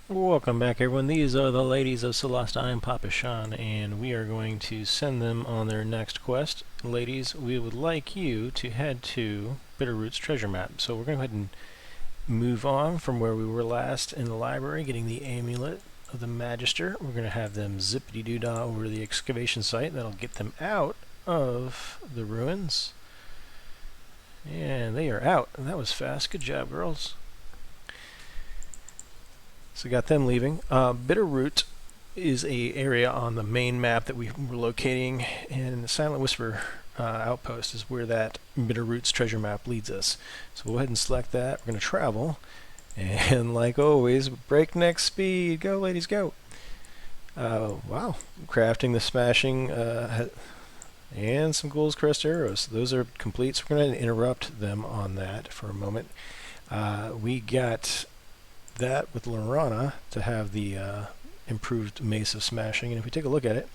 Welcome back, everyone. These are the ladies of Solasta. I'm Papa Sean, and we are going to send them on their next quest. Ladies, we would like you to head to Bitteroot's treasure map. So we're going to go ahead and move on from where we were last in the library, getting the amulet of the Magister. We're going to have them zippity-doo-dah over to the excavation site. That'll get them out of the ruins. And they are out. And that was fast. Good job, girls. So got them leaving. Bitteroot is a area on the main map that we were locating, and the Silent Whisper outpost is where that Bitteroot's treasure map leads us. So we'll go ahead and select that. We're going to travel, and like always, breakneck speed. Go, ladies, go. Wow, crafting the smashing and some Ghoul's Crest arrows. Those are complete, so we're going to interrupt them on that for a moment. We got that with Lorana to have the improved Mace of Smashing, and if we take a look at it,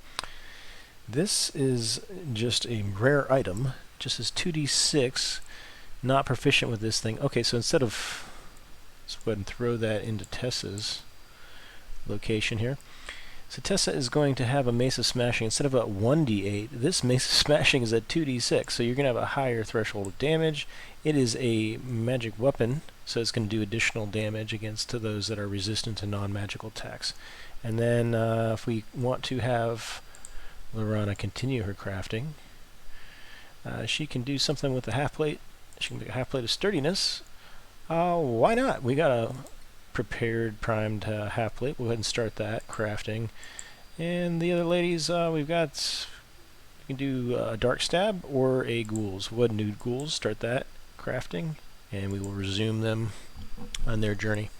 this is just a rare item, just as 2d6, not proficient with this thing. Okay, so instead of, let's go ahead and throw that into Tessa's location here. So Tessa is going to have a Mace of Smashing. Instead of a 1d8, this Mace of Smashing is a 2d6, so you're going to have a higher threshold of damage. It is a magic weapon, so it's going to do additional damage against to those that are resistant to non-magical attacks. And then if we want to have Lorana continue her crafting, she can do something with the half-plate. She can make a half-plate of sturdiness. Why not? We got a prepared, primed half-plate. We'll go ahead and start that crafting. And the other ladies, we've got, you can do a dark stab or a ghouls. We'll go ahead and do ghouls, start that crafting, and we will resume them on their journey.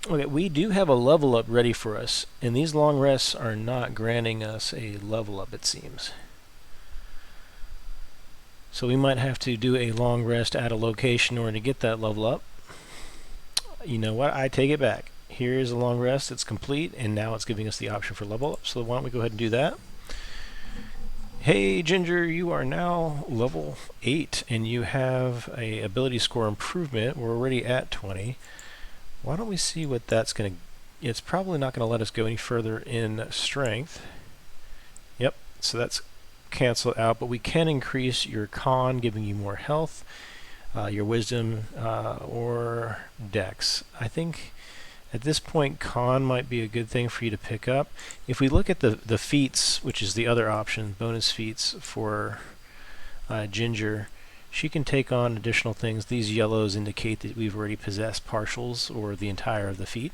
Okay, we do have a level up ready for us, and these long rests are not granting us a level up, it seems. So we might have to do a long rest at a location in order to get that level up. You know what? I take it back. Here is a long rest. It's complete, and now it's giving us the option for level up. So why don't we go ahead and do that? Hey, Ginger, you are now level 8, and you have a ability score improvement. We're already at 20. Why don't we see what that's going to... It's probably not going to let us go any further in strength. Yep, so that's canceled out, but we can increase your con, giving you more health, your wisdom, or dex. I think at this point con might be a good thing for you to pick up. If we look at the feats, which is the other option, bonus feats for Ginger, she can take on additional things. These yellows indicate that we've already possessed partials or the entire of the feat.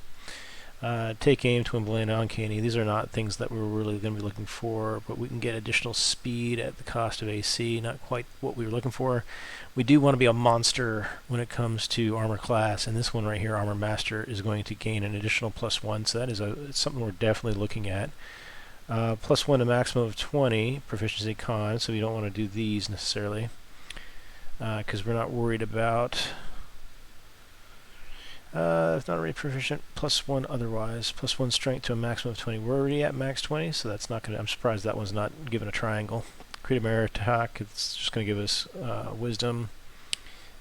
Take aim, twin blade, uncanny. These are not things that we're really going to be looking for, but we can get additional speed at the cost of AC. Not quite what we were looking for. We do want to be a monster when it comes to armor class, and this one right here, Armor Master, is going to gain an additional +1, so that is it's something we're definitely looking at. +1 to maximum of 20, proficiency con, so we don't want to do these necessarily, because we're not worried about... if not already proficient, +1 otherwise. +1 strength to a maximum of 20. We're already at max 20, so that's not going to... I'm surprised that one's not given a triangle. Creative merit attack, it's just going to give us wisdom.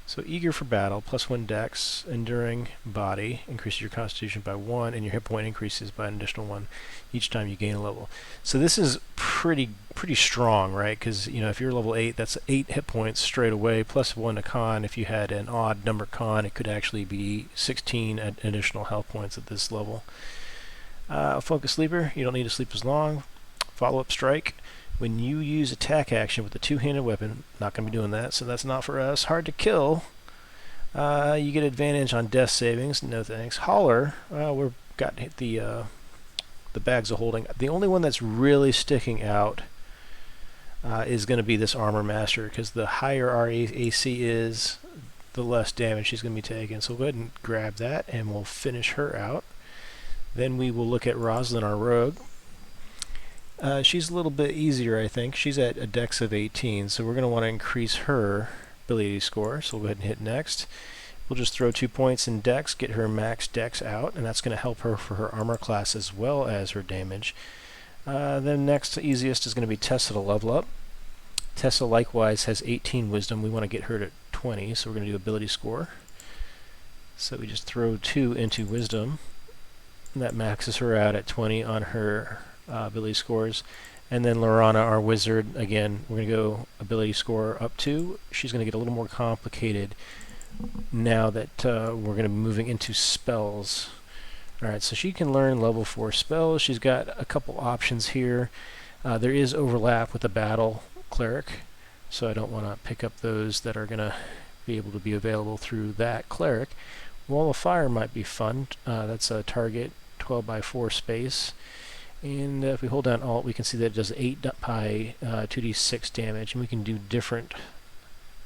So eager for battle, +1 dex, enduring body, increases your constitution by 1, and your hit point increases by an additional 1 each time you gain a level. So this is pretty strong, right? Because you know, if you're level 8, that's 8 hit points straight away, +1 to con. If you had an odd number con, it could actually be 16 additional health points at this level. Focus sleeper, you don't need to sleep as long. Follow-up strike. When you use attack action with a two-handed weapon, not going to be doing that, so that's not for us. Hard to kill. You get advantage on death savings. No thanks. Holler. We've got the bags of holding. The only one that's really sticking out is going to be this Armor Master, because the higher our AC is, the less damage she's going to be taking. So we'll go ahead and grab that, and we'll finish her out. Then we will look at Rosalina Rogue. She's a little bit easier, I think. She's at a dex of 18, so we're going to want to increase her ability score. So we'll go ahead and hit next. We'll just throw 2 points in dex, get her max dex out, and that's going to help her for her armor class as well as her damage. Then next easiest is going to be Tessa to level up. Tessa likewise has 18 wisdom. We want to get her to 20, so we're going to do ability score. So we just throw 2 into Wisdom. And that maxes her out at 20 on her ability scores. And then Lorana, our wizard, again, we're going to go ability score up 2. She's going to get a little more complicated now that we're going to be moving into spells. Alright, so she can learn level 4 spells. She's got a couple options here. There is overlap with the battle cleric, so I don't want to pick up those that are going to be able to be available through that cleric. Wall of Fire might be fun. That's a target 12 by 4 space. And if we hold down Alt, we can see that it does 8 by 2d6 damage, and we can do different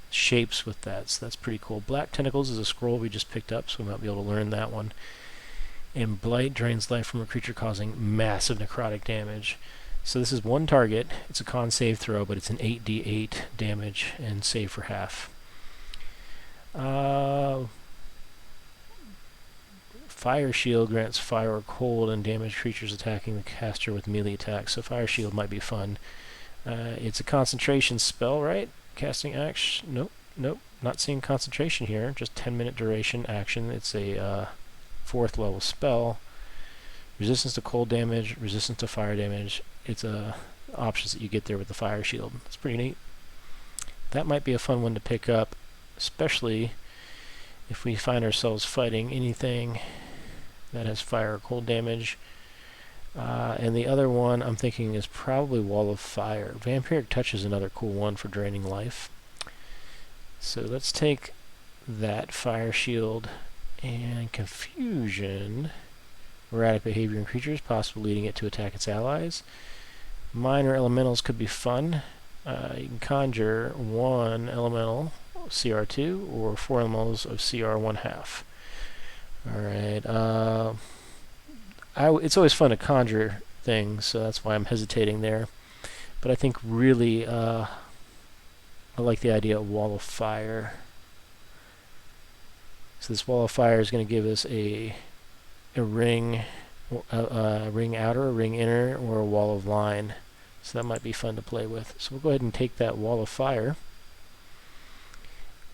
shapes with that, so that's pretty cool. Black Tentacles is a scroll we just picked up, so we might be able to learn that one. And Blight drains life from a creature, causing massive necrotic damage. So this is one target. It's a con save throw, but it's an 8d8 damage and save for half. Fire Shield grants fire or cold and damage creatures attacking the caster with melee attacks, so Fire Shield might be fun. It's a concentration spell, right? Casting action? Nope, not seeing concentration here. Just 10-minute duration action. It's a 4th level spell. Resistance to cold damage, resistance to fire damage. It's options that you get there with the Fire Shield. It's pretty neat. That might be a fun one to pick up, especially if we find ourselves fighting anything that has fire or cold damage. And the other one I'm thinking is probably Wall of Fire. Vampiric Touch is another cool one for draining life. So let's take that Fire Shield and Confusion. Erratic behavior in creatures, possibly leading it to attack its allies. Minor elementals could be fun. You can conjure 1 elemental CR2 or 4 elementals of CR 1/2. Alright, it's always fun to conjure things, so that's why I'm hesitating there. But I think really I like the idea of Wall of Fire. So this Wall of Fire is going to give us a ring, ring outer, a ring inner, or a wall of line. So that might be fun to play with. So we'll go ahead and take that Wall of Fire.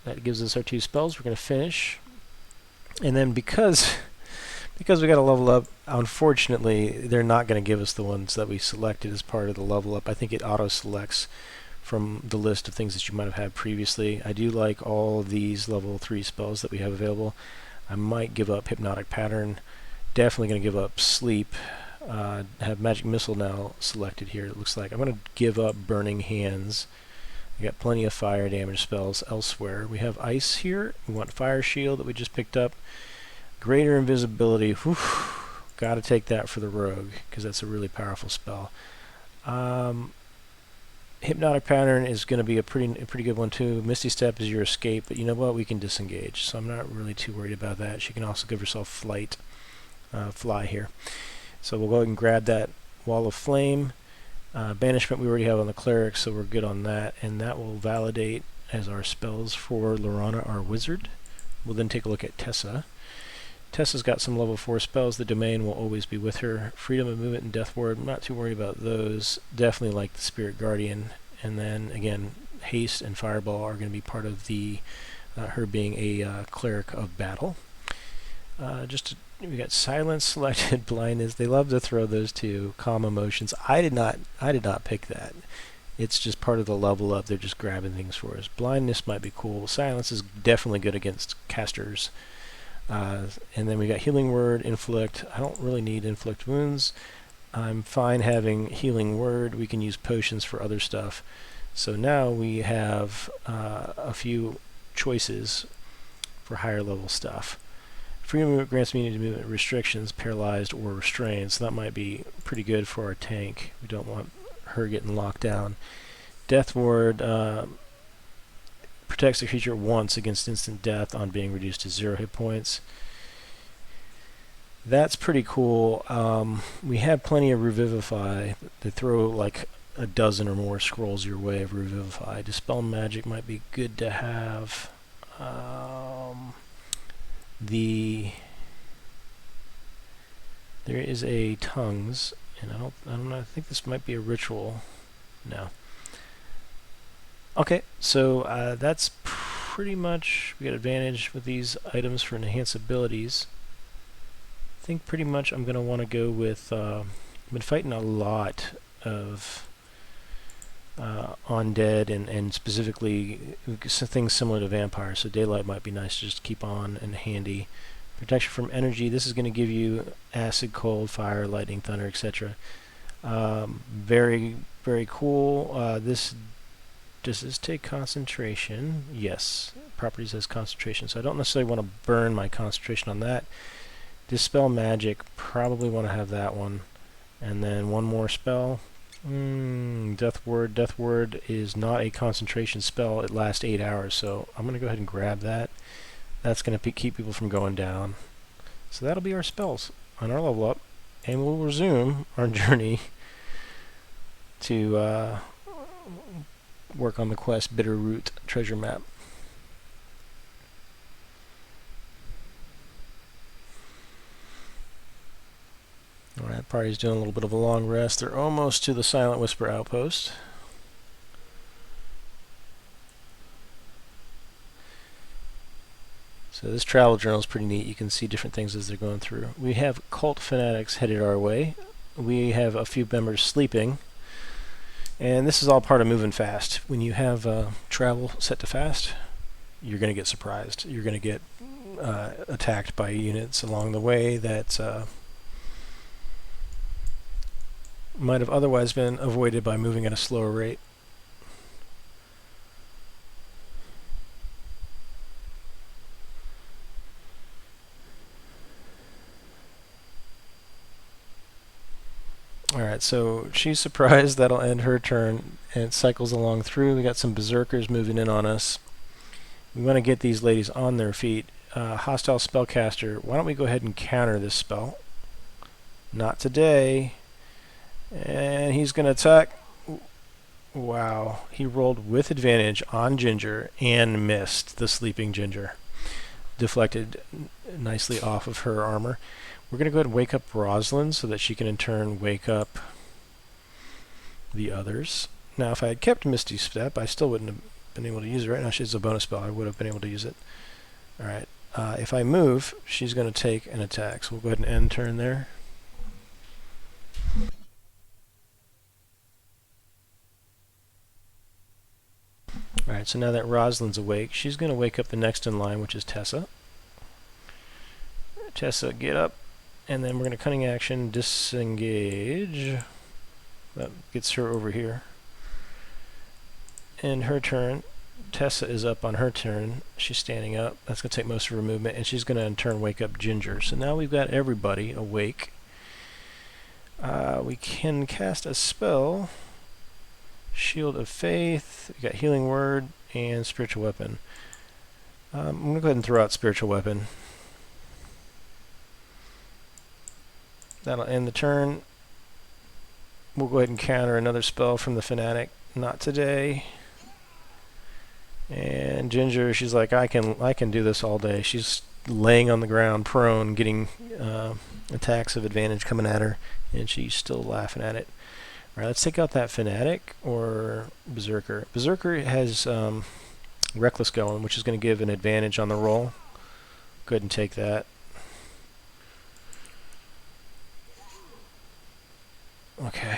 That gives us our 2 spells. We're going to finish. And then because we got to level up, unfortunately, they're not going to give us the ones that we selected as part of the level up. I think it auto-selects from the list of things that you might have had previously. I do like all of these level 3 spells that we have available. I might give up Hypnotic Pattern. Definitely going to give up Sleep. Have Magic Missile now selected here, it looks like. I'm going to give up Burning Hands. We got plenty of fire damage spells elsewhere. We have Ice here. We want Fire Shield that we just picked up. Greater Invisibility. Whew, gotta take that for the Rogue, because that's a really powerful spell. Hypnotic Pattern is going to be a pretty good one too. Misty Step is your escape, but you know what? We can disengage, so I'm not really too worried about that. She can also give herself flight, fly here. So we'll go ahead and grab that Wall of Flame. Banishment we already have on the Cleric, so we're good on that, and that will validate as our spells for Lorana, our wizard. We'll then take a look at Tessa. Tessa's got some level 4 spells. The Domain will always be with her. Freedom of Movement and Death Ward, I'm not too worried about those. Definitely like the Spirit Guardian. And then, again, Haste and Fireball are going to be part of the her being a Cleric of Battle. We got Silence selected, Blindness. They love to throw those two. Calm Emotions. I did not pick that. It's just part of the level up. They're just grabbing things for us. Blindness might be cool. Silence is definitely good against casters. And then we got Healing Word, Inflict. I don't really need Inflict Wounds. I'm fine having Healing Word. We can use potions for other stuff. So now we have a few choices for higher level stuff. Free movement grants immunity to movement restrictions, paralyzed or restrained. So that might be pretty good for our tank. We don't want her getting locked down. Death Ward protects the creature once against instant death on being reduced to 0 hit points. That's pretty cool. We have plenty of Revivify. They throw like a dozen or more scrolls your way of Revivify. Dispel Magic might be good to have. There is a Tongues, and I don't know. I think this might be a ritual. No. Okay, so that's pretty much, we got advantage with these items for enhanced abilities. I think pretty much I'm going to want to go with, I've been fighting a lot of undead and specifically things similar to vampires, so daylight might be nice to just keep on and handy. Protection from energy, this is going to give you acid, cold, fire, lightning, thunder, etc. Very, very cool. Does this take concentration? Yes. Properties has concentration, so I don't necessarily want to burn my concentration on that. Dispel magic, probably want to have that one. And then one more spell. Death Word. Death Word is not a concentration spell. It lasts 8 hours, so I'm going to go ahead and grab that. That's going to keep people from going down. So that'll be our spells on our level up. And we'll resume our journey to work on the quest Bitteroot treasure map. Alright, party's doing a little bit of a long rest. They're almost to the Silent Whisper outpost. So this travel journal is pretty neat. You can see different things as they're going through. We have cult fanatics headed our way. We have a few members sleeping. And this is all part of moving fast. When you have travel set to fast, you're going to get surprised. You're going to get attacked by units along the way that might have otherwise been avoided by moving at a slower rate. Alright, so she's surprised. That'll end her turn, and it cycles along through. We got some berserkers moving in on us. We want to get these ladies on their feet. Hostile spellcaster, why don't we go ahead and counter this spell? Not today. And he's going to attack. Wow, he rolled with advantage on Ginger and missed the sleeping Ginger. Deflected nicely off of her armor. We're going to go ahead and wake up Rosalind so that she can in turn wake up the others. Now, if I had kept Misty Step, I still wouldn't have been able to use it. Right now, she's a bonus spell. I would have been able to use it. Alright, if I move, she's going to take an attack. So we'll go ahead and end turn there. Alright, so now that Rosalind's awake, she's going to wake up the next in line, which is Tessa. Tessa, get up. And then we're going to cunning action, disengage. That gets her over here. And her turn, Tessa is up on her turn. She's standing up. That's going to take most of her movement. And she's going to in turn wake up Ginger. So now we've got everybody awake. We can cast a spell. Shield of Faith, we got Healing Word, and Spiritual Weapon. I'm going to go ahead and throw out Spiritual Weapon. That'll end the turn. We'll go ahead and counter another spell from the Fanatic. Not today. And Ginger, she's like, I can do this all day. She's laying on the ground, prone, getting attacks of advantage coming at her, and she's still laughing at it. Alright, let's take out that Fanatic or Berserker. Berserker has Reckless going, which is going to give an advantage on the roll. Go ahead and take that. Okay.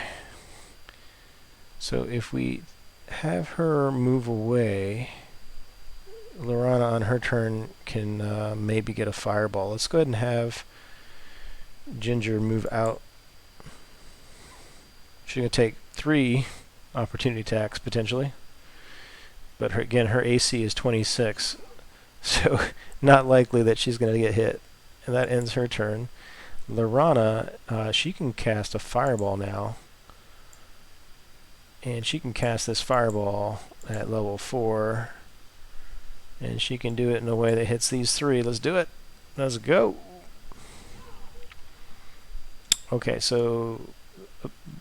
So if we have her move away, Lorana on her turn can maybe get a fireball. Let's go ahead and have Ginger move out. She's going to take 3 opportunity attacks, potentially. But again, her AC is 26. So, not likely that she's going to get hit. And that ends her turn. Lorana, she can cast a fireball now. And she can cast this fireball at level 4. And she can do it in a way that hits these 3. Let's do it. Let's go. Okay, so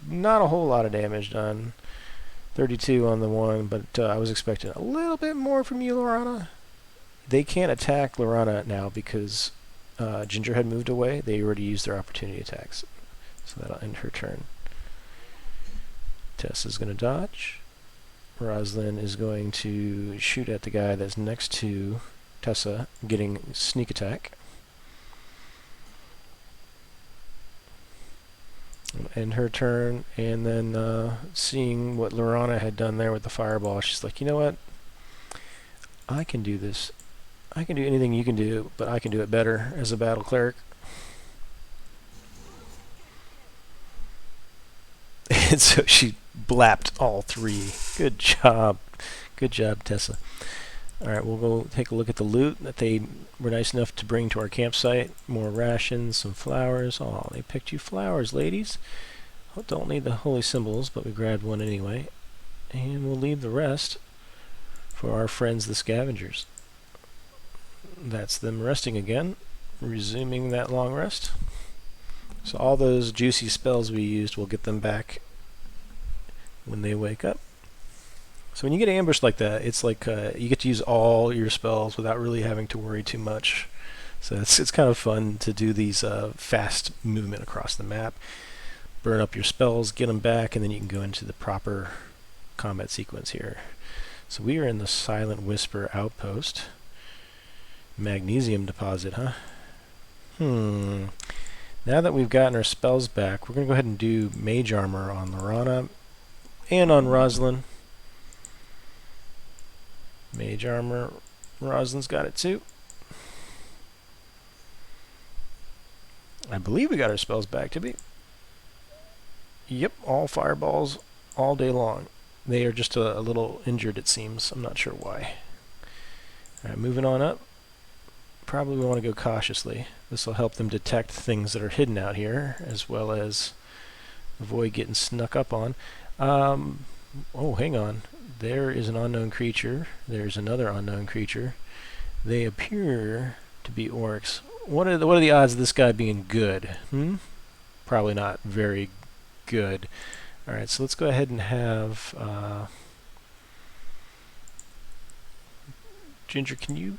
not a whole lot of damage done. 32 on the one, but I was expecting a little bit more from you, Lorana. They can't attack Lorana now because Ginger had moved away. They already used their opportunity attacks. So that'll end her turn. Tessa's going to dodge. Rosalina is going to shoot at the guy that's next to Tessa, getting sneak attack. End her turn, and then seeing what Lorana had done there with the fireball, she's like, you know what? I can do this. I can do anything you can do, but I can do it better as a battle cleric. And so she blapped all three. Good job. Good job, Tessa. Alright, we'll go take a look at the loot that they were nice enough to bring to our campsite. More rations, some flowers. Oh, they picked you flowers, ladies. Don't need the holy symbols, but we grabbed one anyway. And we'll leave the rest for our friends, the scavengers. That's them resting again. Resuming that long rest. So all those juicy spells we used, we'll get them back when they wake up. So when you get ambushed like that, it's like you get to use all your spells without really having to worry too much. So it's kind of fun to do these fast movement across the map. Burn up your spells, get them back, and then you can go into the proper combat sequence here. So we are in the Silent Whisper outpost. Magnesium deposit, huh? Now that we've gotten our spells back, we're going to go ahead and do Mage Armor on Lorana and on Rosalina. Mage Armor, Rosalina's got it too. I believe we got our spells back, did we? Yep, all fireballs all day long. They are just a little injured, it seems. I'm not sure why. Alright, moving on up. Probably we want to go cautiously. This will help them detect things that are hidden out here, as well as avoid getting snuck up on. Oh, hang on. There is an unknown creature. There's another unknown creature. They appear to be orcs. What are the odds of this guy being good? Probably not very good. Alright, so let's go ahead and have Ginger, can you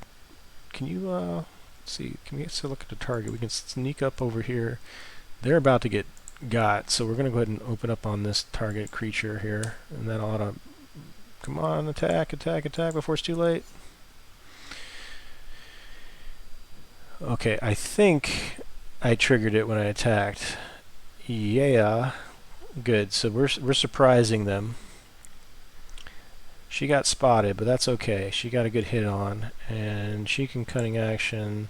let's see, can we get a look at the target? We can sneak up over here. They're about to get got, so we're going to go ahead and open up on this target creature here, and that ought to, come on, attack, attack, attack before it's too late. Okay, I think I triggered it when I attacked. Yeah, good. So we're surprising them. She got spotted, but that's okay. She got a good hit on, and she can cunning action.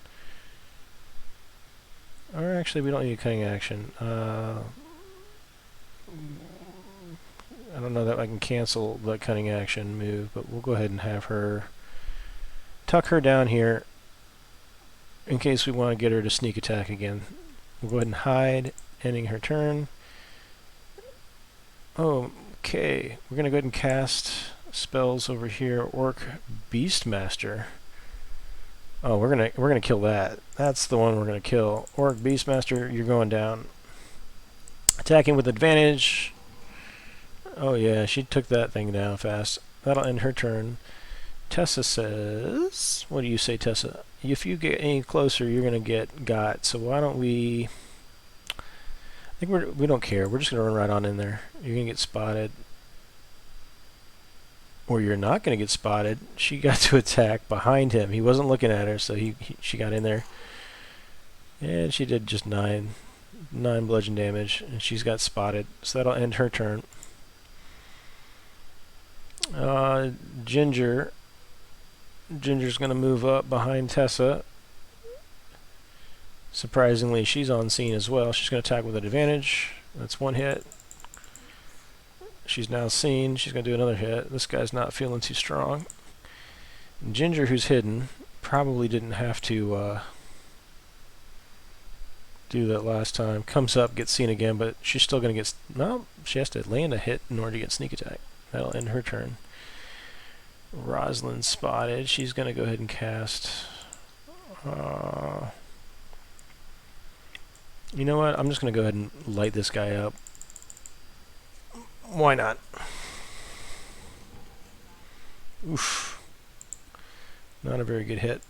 Or actually, we don't need a cunning action. I don't know that I can cancel the cunning action move, but we'll go ahead and have her tuck her down here in case we want to get her to sneak attack again. We'll go ahead and hide, ending her turn. Okay, we're going to go ahead and cast spells over here. Orc Beastmaster. Oh, we're gonna kill that. That's the one we're gonna kill. Orc Beastmaster, you're going down. Attacking with advantage. Oh yeah, she took that thing down fast. That'll end her turn. Tessa says, what do you say, Tessa? If you get any closer, you're gonna get got. So why don't we? I think we don't care. We're just gonna run right on in there. You're gonna get spotted. Or you're not going to get spotted. She got to attack behind him. He wasn't looking at her, so she got in there. And she did just 9 bludgeon damage, and she's got spotted. So that'll end her turn. Ginger's going to move up behind Tessa. Surprisingly, she's on scene as well. She's going to attack with an advantage. That's one hit. She's now seen. She's going to do another hit. This guy's not feeling too strong. And Ginger, who's hidden, probably didn't have to do that last time. Comes up, gets seen again, but she's still going to get... No, she has to land a hit in order to get sneak attack. That'll end her turn. Rosalina's spotted. She's going to go ahead and cast... you know what? I'm just going to go ahead and light this guy up. Why not? Oof. Not a very good hit.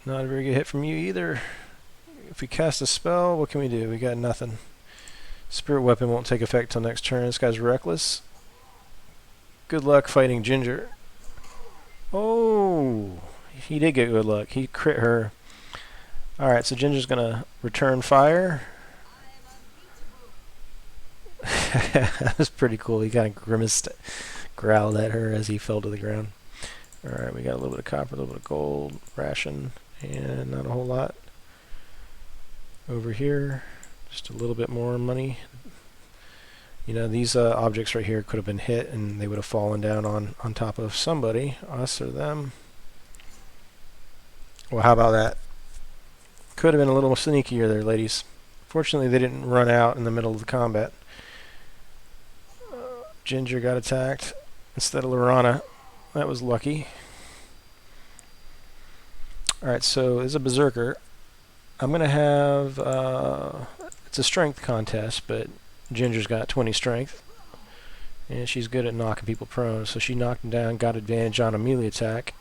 Not a very good hit from you either. If we cast a spell, what can we do? We got nothing. Spirit weapon won't take effect till next turn. This guy's reckless. Good luck fighting Ginger. Oh, he did get good luck. He crit her. Alright, so Ginger's gonna return fire. That was pretty cool. He kind of grimaced, growled at her as he fell to the ground. Alright, we got a little bit of copper, a little bit of gold, ration, and not a whole lot. Over here, just a little bit more money. You know, these objects right here could have been hit and they would have fallen down on top of somebody, us or them. Well, how about that? Could have been a little sneakier there, ladies. Fortunately, they didn't run out in the middle of the combat. Ginger got attacked instead of Lorana. That was lucky. Alright, so there's a Berserker. I'm going to have... it's a strength contest, but Ginger's got 20 strength. And she's good at knocking people prone, so she knocked him down, got advantage on a melee attack.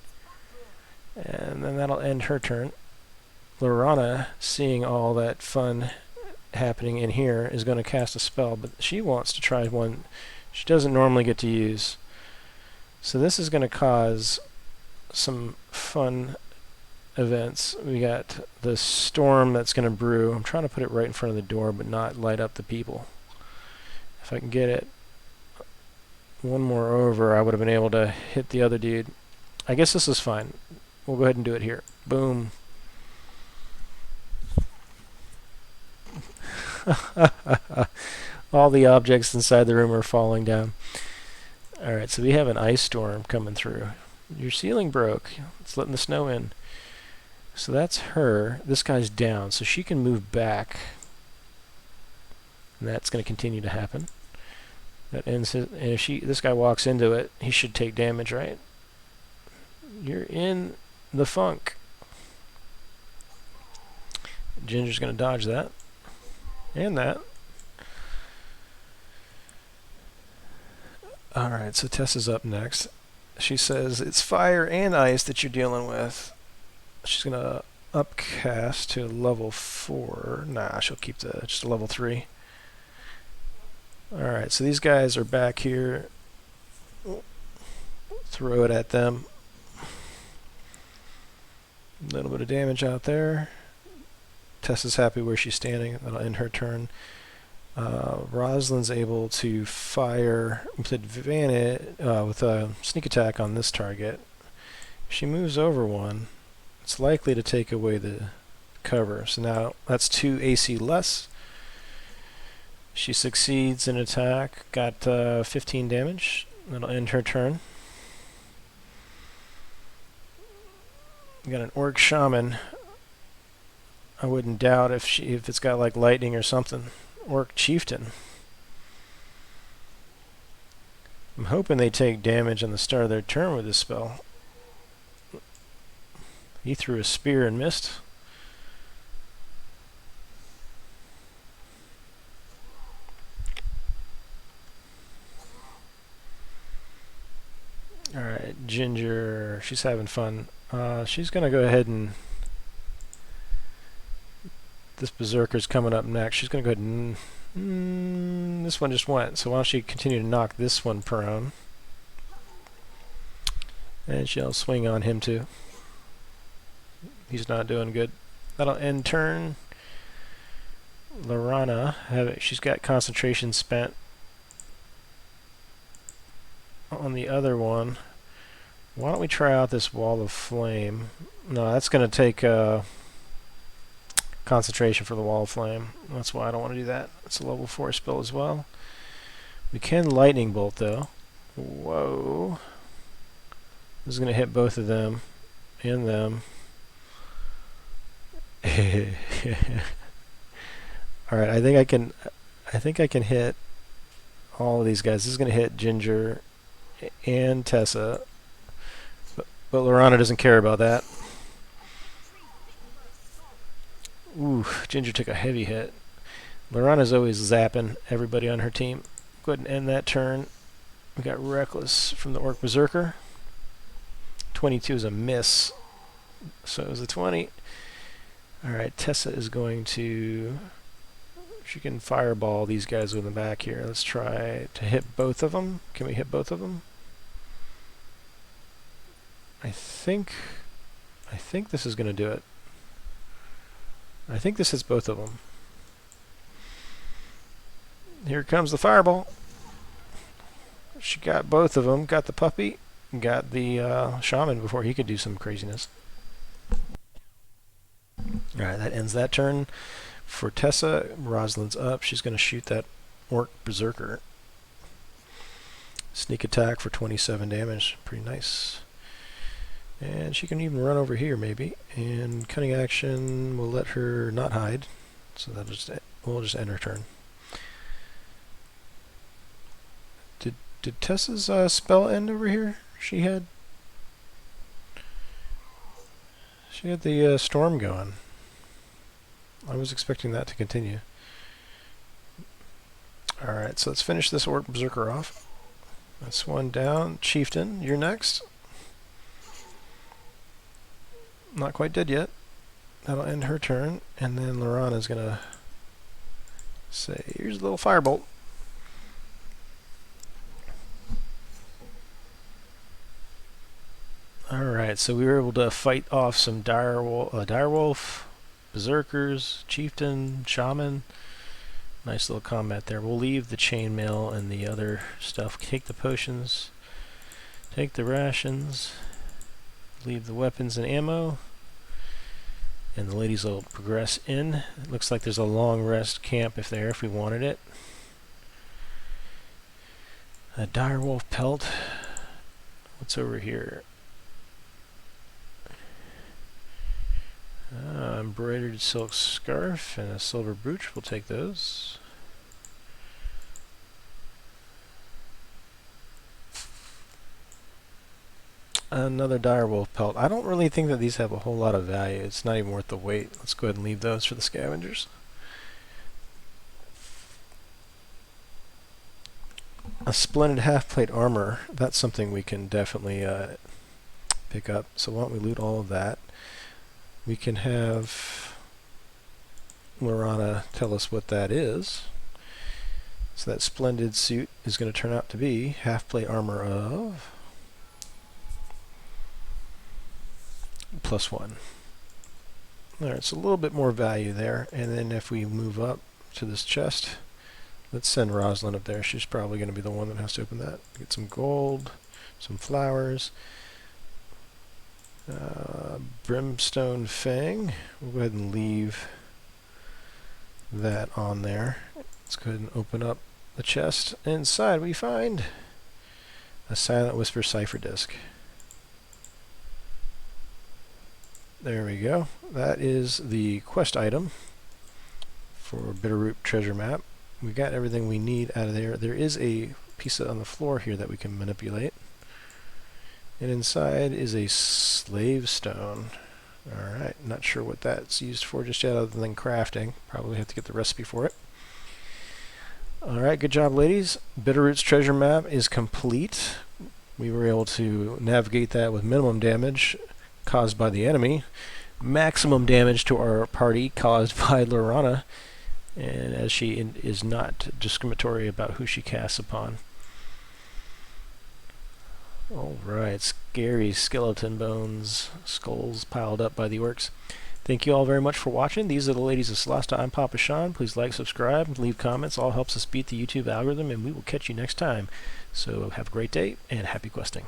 And then that'll end her turn. Lorana, seeing all that fun happening in here, is going to cast a spell, but she wants to try one she doesn't normally get to use. So this is going to cause some fun events. We got the storm that's going to brew. I'm trying to put it right in front of the door, but not light up the people. If I can get it one more over, I would have been able to hit the other dude. I guess this is fine. We'll go ahead and do it here. Boom. All the objects inside the room are falling down. Alright, so we have an ice storm coming through. Your ceiling broke. It's letting the snow in. So that's her. This guy's down, so she can move back. And that's going to continue to happen. That ends his, and if this guy walks into it, he should take damage, right? You're in the funk. Ginger's going to dodge that. And that. Alright, so Tessa's up next. She says, it's fire and ice that you're dealing with. She's going to upcast to level 4. Nah, she'll keep just a level 3. Alright, so these guys are back here. Throw it at them. A little bit of damage out there. Tessa's happy where she's standing. That'll end her turn. Rosalind's able to fire with advantage with a sneak attack on this target. If she moves over one, it's likely to take away the cover. So now that's 2 AC less. She succeeds in attack. Got 15 damage. That'll end her turn. Got an Orc Shaman. I wouldn't doubt if it's got like lightning or something. Orc Chieftain. I'm hoping they take damage on the start of their turn with this spell. He threw a spear and missed. Alright, Ginger, she's having fun. She's going to go ahead and... This Berserker's coming up next. She's going to go ahead and... this one just went, so why don't she continue to knock this one prone. And she'll swing on him too. He's not doing good. That'll end turn. Lorana, she's got concentration spent on the other one. Why don't we try out this wall of flame? No, that's going to take concentration for the wall of flame. That's why I don't want to do that. It's a level 4 spell as well. We can lightning bolt though. Whoa. This is going to hit both of them and them. Alright, I think I can hit all of these guys. This is going to hit Ginger and Tessa. But Lorana doesn't care about that. Ooh, Ginger took a heavy hit. Lorana's always zapping everybody on her team. Go ahead and end that turn. We got Reckless from the Orc Berserker. 22 is a miss. So it was a 20. Alright, Tessa is going to... She can fireball these guys with the back here. Let's try to hit both of them. Can we hit both of them? I think this is going to do it. I think this hits both of them. Here comes the fireball. She got both of them. Got the puppy. Got the shaman before he could do some craziness. Alright, that ends that turn. For Tessa, Rosalind's up. She's going to shoot that orc berserker. Sneak attack for 27 damage. Pretty nice. And she can even run over here, maybe. And cunning action will let her not hide. So we'll just end her turn. Did Tessa's spell end over here? She had the storm going. I was expecting that to continue. Alright, so let's finish this orc berserker off. That's one down. Chieftain, you're next. Not quite dead yet. That'll end her turn. And then Lorana's going to say, here's a little firebolt. Alright, so we were able to fight off some direwolf, berserkers, chieftain, shaman. Nice little combat there. We'll leave the chainmail and the other stuff. Take the potions, take the rations, leave the weapons and ammo, and the ladies will progress in. It looks like there's a long rest camp if we wanted it. A direwolf pelt. What's over here? Embroidered silk scarf and a silver brooch. We'll take those. Another direwolf pelt. I don't really think that these have a whole lot of value. It's not even worth the wait. Let's go ahead and leave those for the scavengers. A splendid half-plate armor. That's something we can definitely pick up. So why don't we loot all of that? We can have Lorana tell us what that is. So that splendid suit is going to turn out to be half-plate armor of +1. Alright, so a little bit more value there. And then if we move up to this chest, let's send Rosalind up there. She's probably going to be the one that has to open that. Get some gold, some flowers. Brimstone Fang. We'll go ahead and leave that on there. Let's go ahead and open up the chest. Inside we find a Silent Whisper cipher disk. There we go. That is the quest item for Bitteroot treasure map. We got everything we need out of there. There is a piece on the floor here that we can manipulate. And inside is a slave stone. Alright, not sure what that's used for just yet other than crafting. Probably have to get the recipe for it. Alright, good job ladies. Bitteroot's treasure map is complete. We were able to navigate that with minimum damage caused by the enemy. Maximum damage to our party caused by Lorana. And as she is not discriminatory about who she casts upon. Alright, scary skeleton bones, skulls piled up by the orcs. Thank you all very much for watching. These are the ladies of Solasta. I'm Papa Sean. Please like, subscribe, leave comments. All helps us beat the YouTube algorithm, and we will catch you next time. So have a great day, and happy questing.